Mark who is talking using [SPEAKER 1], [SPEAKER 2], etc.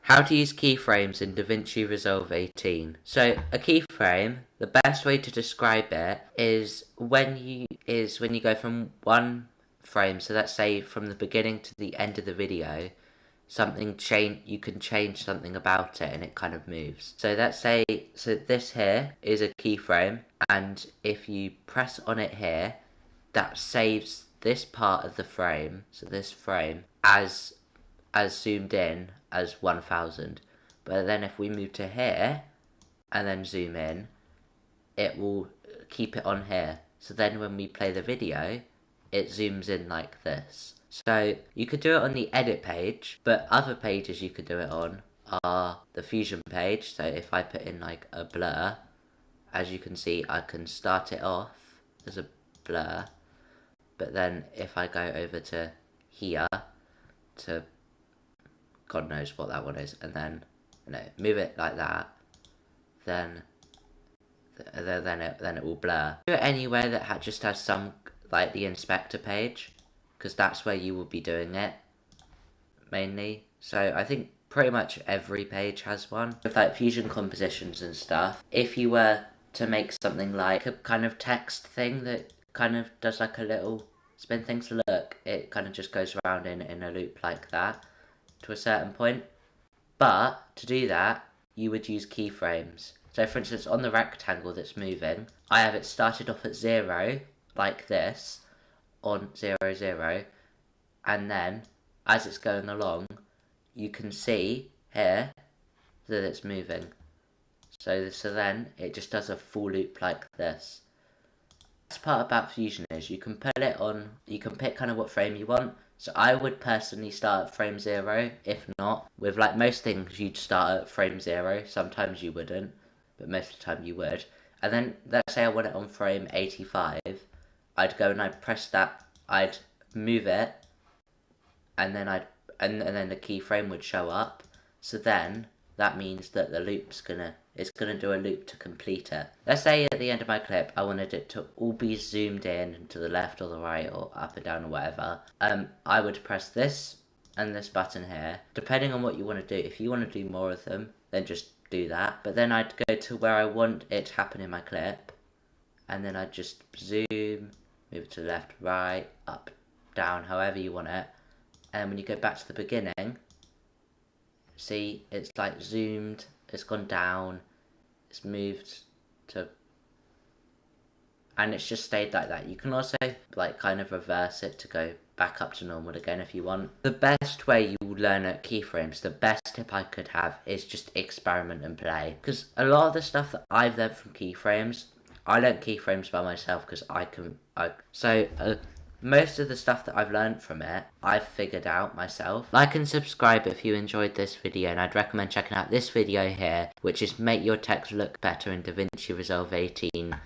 [SPEAKER 1] How to use keyframes in Davinci Resolve 18. So a keyframe, the best way to describe it is when you go from one frame, so let's say from the beginning to the end of the video, you can change something about it and it kind of moves. So let's say, this here is a keyframe, and if you press on it here, that saves this part of the frame, so this frame, as zoomed in as 1000. But then if we move to here and then zoom in, it will keep it on here. So then when we play the video, it zooms in like this. So you could do it on the edit page, but other pages you could do it on are the fusion page. So if I put in like a blur, as you can see, I can start it off as a blur, but then if I go over to here, to God knows what that one is, and then move it like that, then it will blur. Do it anywhere that just has some, like the inspector page, because that's where you will be doing it mainly. So I think pretty much every page has one. With like fusion compositions and stuff, if you were to make something like a kind of text thing that kind of does like a little spin thing, to look, it kind of just goes around in a loop like that to a certain point. But to do that, you would use keyframes. So for instance, on the rectangle that's moving, I have it started off at 0, like this, on 0, 0, and then as it's going along, you can see here that it's moving. So then it just does a full loop like this. The best part about Fusion is you can put it on, you can pick kind of what frame you want. So I would personally start at frame 0, if not. With like most things, you'd start at frame 0. Sometimes you wouldn't, but most of the time you would. And then, let's say I want it on frame 85. I'd go and I'd press that, I'd move it, and then and then the keyframe would show up. So then, that means that the loop's it's gonna do a loop to complete it. Let's say at the end of my clip, I wanted it to all be zoomed in to the left or the right or up and down or whatever. I would press this and this button here, depending on what you want to do. If you want to do more of them, then just do that. But then I'd go to where I want it to happen in my clip, and then I'd just zoom, move it to the left, right, up, down, however you want it. And when you go back to the beginning, see, it's like zoomed, it's gone down, it's moved to, and it's just stayed like that. You can also like kind of reverse it to go back up to normal again if you want. The best way you learn at keyframes, the best tip I could have, is just experiment and play. Because a lot of the stuff that I've learned from keyframes, I learned keyframes by myself because most of the stuff that I've learned from it, I've figured out myself. Like and subscribe if you enjoyed this video, and I'd recommend checking out this video here, which is Make Your Text Look Better in Davinci Resolve 18